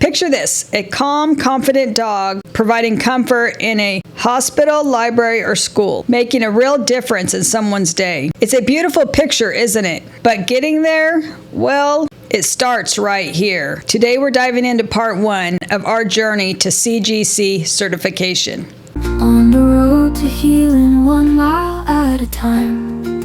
Picture this, a calm, confident dog providing comfort in a hospital, library, or school, making a real difference in someone's day. It's a beautiful picture, isn't it? But getting there, well, it starts right here. Today we're diving into part 1 of our journey to CGC certification. On the road to healing, 1 mile at a time.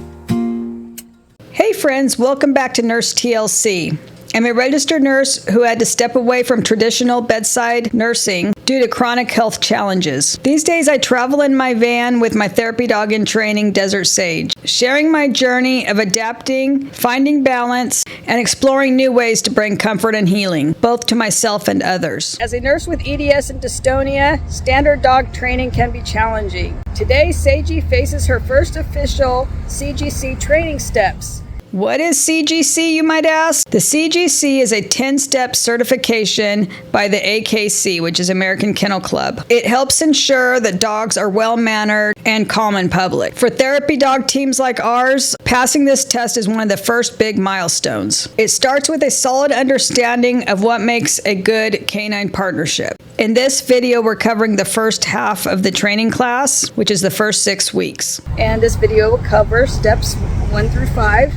Hey friends, welcome back to Nurse TLC. I'm a registered nurse who had to step away from traditional bedside nursing due to chronic health challenges. These days I travel in my van with my therapy dog in training, Desert Sage, sharing my journey of adapting, finding balance, and exploring new ways to bring comfort and healing, both to myself and others. As a nurse with EDS and dystonia, standard dog training can be challenging. Today, Sagie faces her first official CGC training steps. What is CGC, you might ask? The CGC is a 10-step certification by the AKC, which is American Kennel Club. It helps ensure that dogs are well-mannered and calm in public. For therapy dog teams like ours, passing this test is one of the first big milestones. It starts with a solid understanding of what makes a good canine partnership. In this video, we're covering the first half of the training class, which is the first 6 weeks. And this video will cover steps 1 through 5.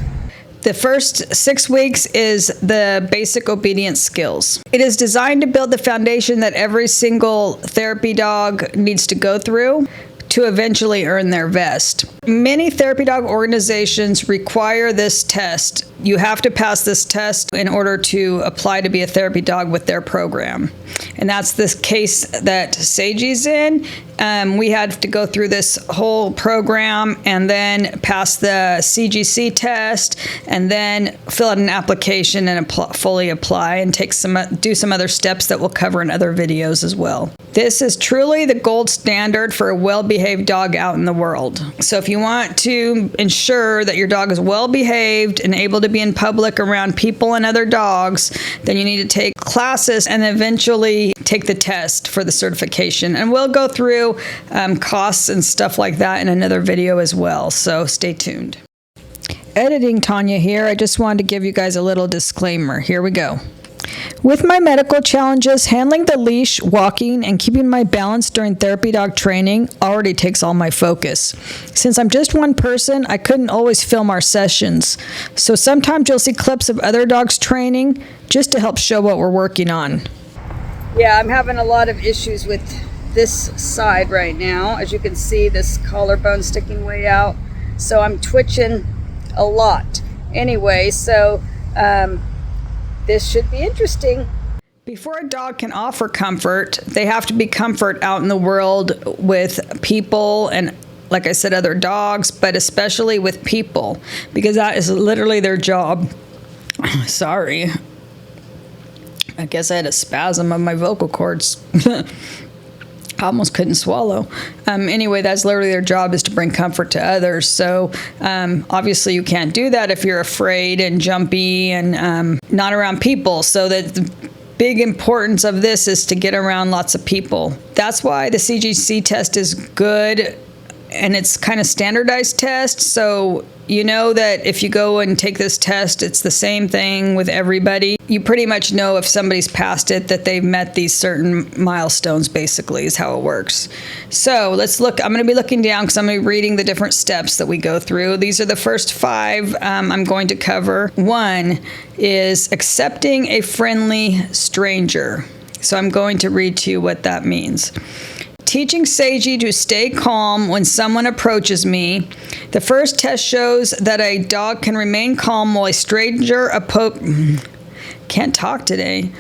The first 6 weeks is the basic obedience skills. It is designed to build the foundation that every single therapy dog needs to go through to eventually earn their vest. Many therapy dog organizations require this test. You have to pass this test in order to apply to be a therapy dog with their program. And that's this case that Sagie's in. We had to go through this whole program and then pass the CGC test and then fill out an application and fully apply and do some other steps that we'll cover in other videos as well. This is truly the gold standard for a well-behaved dog out in the world. So if you want to ensure that your dog is well-behaved and able to be in public around people and other dogs, then you need to take classes and eventually take the test for the certification. And we'll go through costs and stuff like that in another video as well, so stay tuned. Editing Tanya here. I just wanted to give you guys a little disclaimer. Here we go. With my medical challenges, handling the leash, walking, and keeping my balance during therapy dog training already takes all my focus. Since I'm just one person, I couldn't always film our sessions. So sometimes you'll see clips of other dogs training just to help show what we're working on. Yeah, I'm having a lot of issues with this side right now. As you can see, this collarbone sticking way out. So I'm twitching a lot. Anyway, so this should be interesting. Before a dog can offer comfort, they have to be comfort out in the world with people and, like I said, other dogs, but especially with people, because that is literally their job. Sorry. I guess I had a spasm of my vocal cords. I almost couldn't swallow. Anyway, that's literally their job, is to bring comfort to others. So obviously you can't do that if you're afraid and jumpy and not around people. So that the big importance of this is to get around lots of people. That's why the CGC test is good, and it's kind of standardized test. So you know that if you go and take this test, it's the same thing with everybody. You pretty much know if somebody's passed it, that they've met these certain milestones, basically, is how it works. So let's look. I'm going to be looking down because I'm going to be reading the different steps that we go through. These are the first 5 I'm going to cover. 1 is accepting a friendly stranger. So I'm going to read to you what that means. Teaching Sagie to stay calm when someone approaches me. The first test shows that a dog can remain calm while a stranger can't talk today.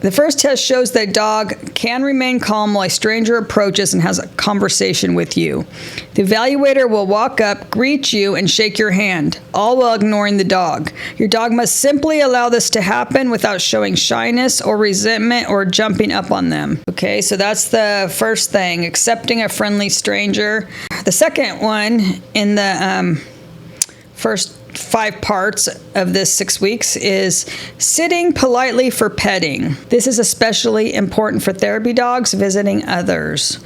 The first test shows that a dog can remain calm while a stranger approaches and has a conversation with you. The evaluator will walk up, greet you, and shake your hand, all while ignoring the dog. Your dog must simply allow this to happen without showing shyness or resentment or jumping up on them. Okay, so that's the first thing, accepting a friendly stranger. The second one in the first 5 parts of this 6 weeks is sitting politely for petting. This is especially important for therapy dogs visiting others.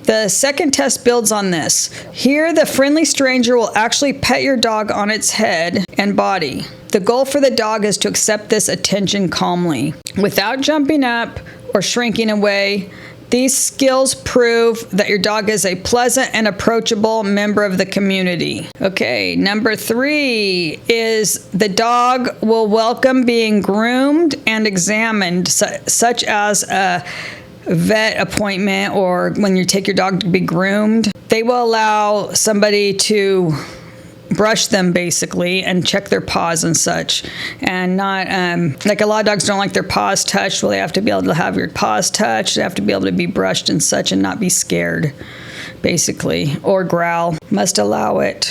The second test builds on this. Here, the friendly stranger will actually pet your dog on its head and body. The goal for the dog is to accept this attention calmly, without jumping up or shrinking away. These skills prove that your dog is a pleasant and approachable member of the community. Okay, number 3 is the dog will welcome being groomed and examined, such as a vet appointment or when you take your dog to be groomed. They will allow somebody to brush them basically and check their paws and such, and not like a lot of dogs don't like their paws touched. Well, they have to be able to have your paws touched. They have to be able to be brushed and such and not be scared basically, or growl. Must allow it.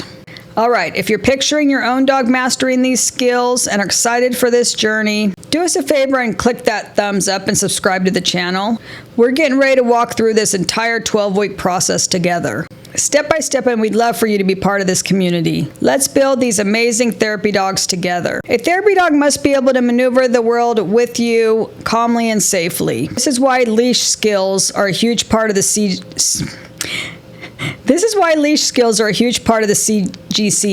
All right, if you're picturing your own dog mastering these skills and are excited for this journey, do us a favor and click that thumbs up and subscribe to the channel. We're getting ready to walk through this entire 12-week process together, step by step, and we'd love for you to be part of this community. Let's build these amazing therapy dogs together. A therapy dog must be able to maneuver the world with you calmly and safely. This is why leash skills are a huge part of the CGC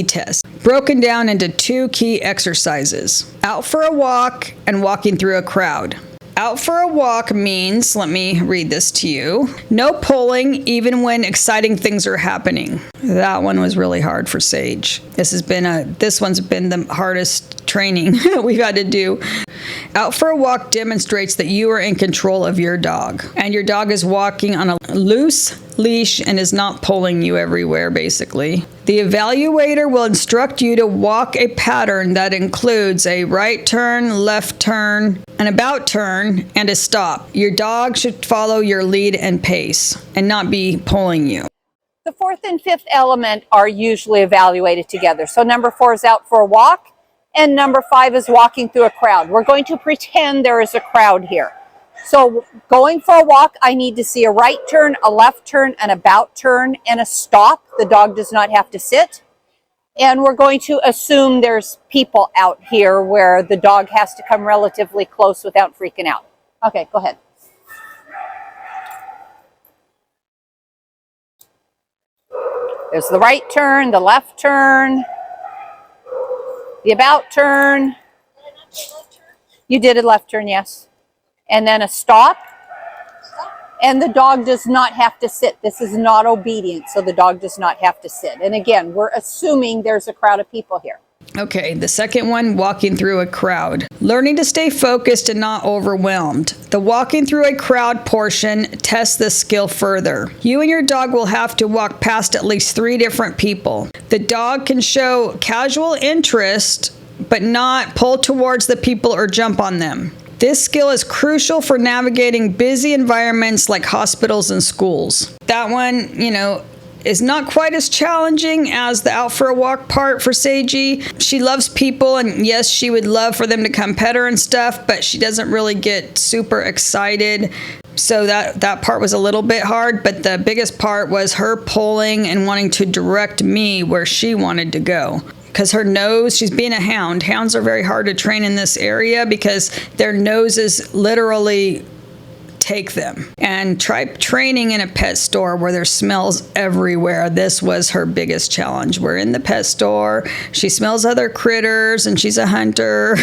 test, broken down into 2 key exercises: out for a walk and walking through a crowd. Out for a walk means, let me read this to you, no pulling even when exciting things are happening. That one was really hard for Sage. This one's been the hardest training we've had to do. Out for a walk demonstrates that you are in control of your dog, and your dog is walking on a loose leash and is not pulling you everywhere, basically. The evaluator will instruct you to walk a pattern that includes a right turn, left turn, an about turn, and a stop. Your dog should follow your lead and pace and not be pulling you. The 4th and 5th element are usually evaluated together. So number 4 is out for a walk, and number 5 is walking through a crowd. We're going to pretend there is a crowd here. So going for a walk, I need to see a right turn, a left turn, an about turn, and a stop. The dog does not have to sit. And we're going to assume there's people out here where the dog has to come relatively close without freaking out. Okay, go ahead. There's the right turn, the left turn, the about turn. You did a left turn, yes. And then a stop. And the dog does not have to sit. This is not obedient, so the dog does not have to sit. And again, we're assuming there's a crowd of people here. Okay, the second one, walking through a crowd. Learning to stay focused and not overwhelmed. The walking through a crowd portion tests this skill further. You and your dog will have to walk past at least 3 different people. The dog can show casual interest, but not pull towards the people or jump on them. This skill is crucial for navigating busy environments like hospitals and schools. That one, is not quite as challenging as the out for a walk part for Sagie. She loves people, and yes, she would love for them to come pet her and stuff, but she doesn't really get super excited. So that part was a little bit hard, but the biggest part was her pulling and wanting to direct me where she wanted to go. Because her nose, she's being a hound. Hounds are very hard to train in this area because their noses literally take them. And try training in a pet store where there's smells everywhere. This was her biggest challenge. We're in the pet store. She smells other critters and she's a hunter.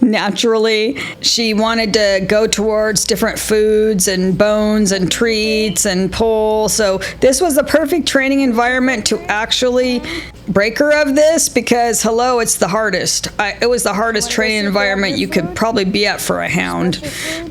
Naturally, she wanted to go towards different foods and bones and treats and pull. So this was the perfect training environment to actually break her of this because, hello, it's the hardest. It was the hardest training environment you could probably be at for a hound.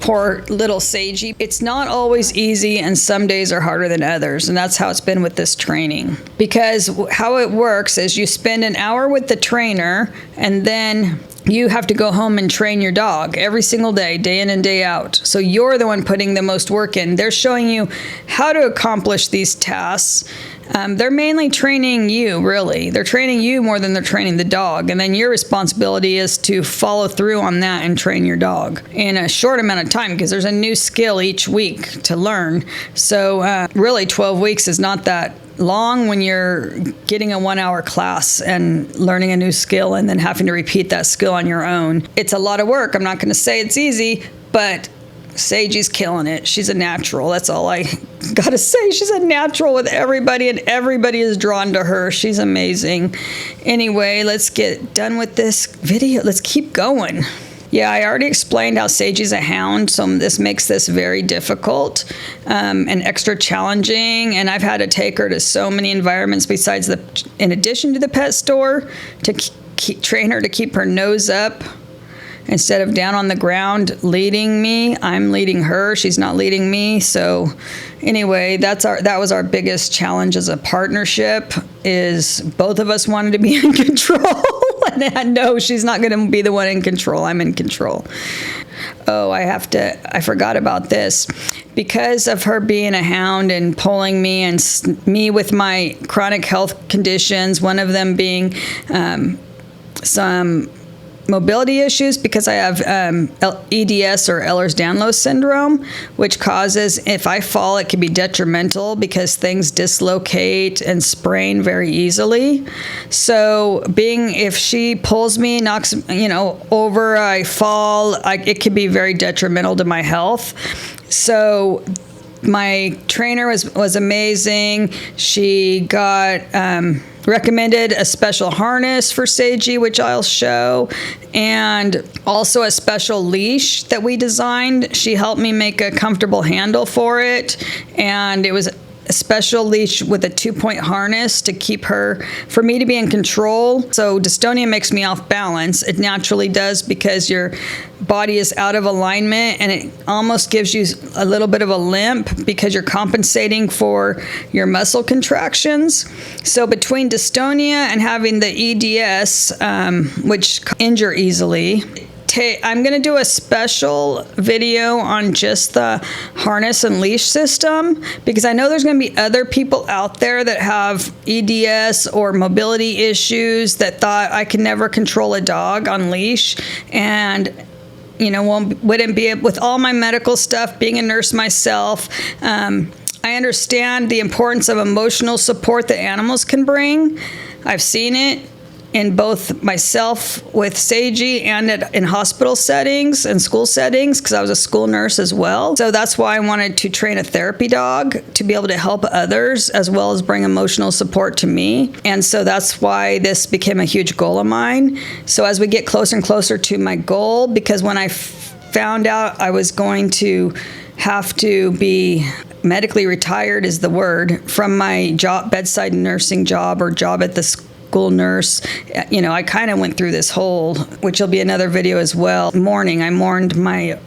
Poor little Sagie. It's not always easy, and some days are harder than others, and that's how it's been with this training. Because how it works is you spend an hour with the trainer, and then you have to go home and train your dog every single day, day in and day out. So you're the one putting the most work in. They're showing you how to accomplish these tasks. They're mainly training you, really. They're training you more than they're training the dog. And then your responsibility is to follow through on that and train your dog in a short amount of time because there's a new skill each week to learn. So really 12 weeks is not that long when you're getting a 1-hour class and learning a new skill and then having to repeat that skill on your own. It's a lot of work. I'm not going to say it's easy, but Sagie's killing it. She's a natural. That's all I gotta say. She's a natural with everybody, and everybody is drawn to her. She's amazing. Anyway, let's get done with this video. Let's keep going. Yeah, I already explained how Sagie's a hound, so this makes this very difficult and extra challenging. And I've had to take her to so many environments besides in addition to the pet store, to train her to keep her nose up. Instead of down on the ground leading me, I'm leading her. She's not leading me. So anyway, that was our biggest challenge as a partnership, is both of us wanted to be in control. And no, she's not going to be the one in control. I'm in control. Oh, I forgot about this. Because of her being a hound and pulling me, and me with my chronic health conditions, one of them being some mobility issues, because I have EDS, or Ehlers-Danlos Syndrome, which causes, if I fall, it can be detrimental because things dislocate and sprain very easily. So if she pulls me, knocks over, I fall, it can be very detrimental to my health. So my trainer was amazing. She got recommended a special harness for Sagie, which I'll show, and also a special leash that we designed. She helped me make a comfortable handle for it, and it was a special leash with a 2-point harness to keep her, for me to be in control. So dystonia makes me off balance. It naturally does, because your body is out of alignment, and it almost gives you a little bit of a limp because you're compensating for your muscle contractions. So between dystonia and having the EDS, which injure easily, I'm going to do a special video on just the harness and leash system, because I know there's going to be other people out there that have EDS or mobility issues that thought I could never control a dog on leash, and wouldn't be able, with all my medical stuff, being a nurse myself. I understand the importance of emotional support that animals can bring. I've seen it in both myself with Sagie and in hospital settings and school settings, because I was a school nurse as well. So that's why I wanted to train a therapy dog to be able to help others as well as bring emotional support to me. And so that's why this became a huge goal of mine. So as we get closer and closer to my goal, because when I found out I was going to have to be medically retired, is the word, from my job, bedside nursing job, or job at the school nurse, I kind of went through this whole, which will be another video as well, mourning. I mourned my,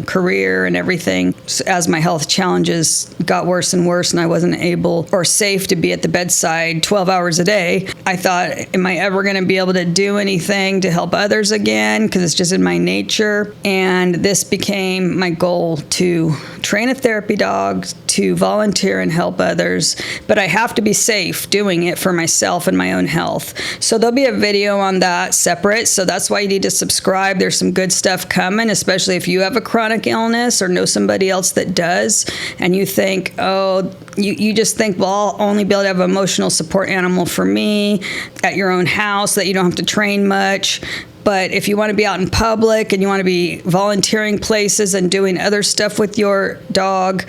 career and everything as my health challenges got worse and worse, and I wasn't able or safe to be at the bedside 12 hours a day. I thought, am I ever going to be able to do anything to help others again? Because it's just in my nature. And this became my goal, to train a therapy dog, to volunteer and help others. But I have to be safe doing it for myself and my own health. So there'll be a video on that separate. So that's why you need to subscribe. There's some good stuff coming, especially if you have a chronic illness or know somebody else that does, and you think, you just think, well, I'll only be able to have an emotional support animal for me at your own house, that you don't have to train much. But if you want to be out in public and you want to be volunteering places and doing other stuff with your dog,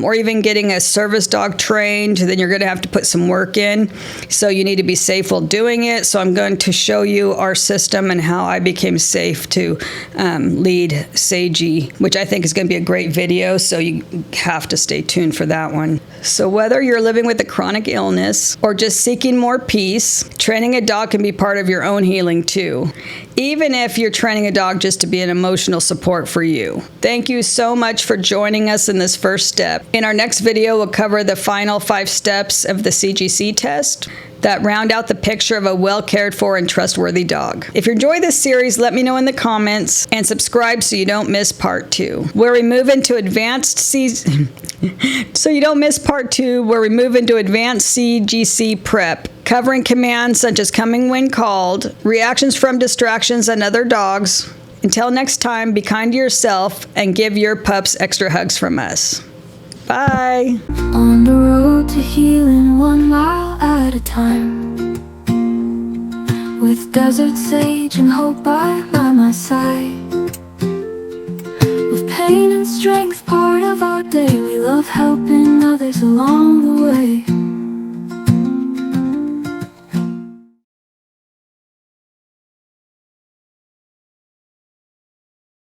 or even getting a service dog trained, then you're going to have to put some work in. So you need to be safe while doing it. So I'm going to show you our system and how I became safe to lead Sagie, which I think is going to be a great video. So you have to stay tuned for that one. So whether you're living with a chronic illness or just seeking more peace, training a dog can be part of your own healing too, even if you're training a dog just to be an emotional support for you. Thank you so much for joining us in this first step. In our next video, we'll cover the final 5 steps of the CGC test that round out the picture of a well cared for and trustworthy dog. If you enjoy this series, let me know in the comments, and subscribe so you don't miss part 2, where we move into advanced CGC prep, covering commands such as coming when called, reactions from distractions and other dogs. Until next time, be kind to yourself and give your pups extra hugs from us. Bye. On the road to healing, 1 mile at a time, with desert sage and hope by my side, with pain and our day. We love helping others along the way.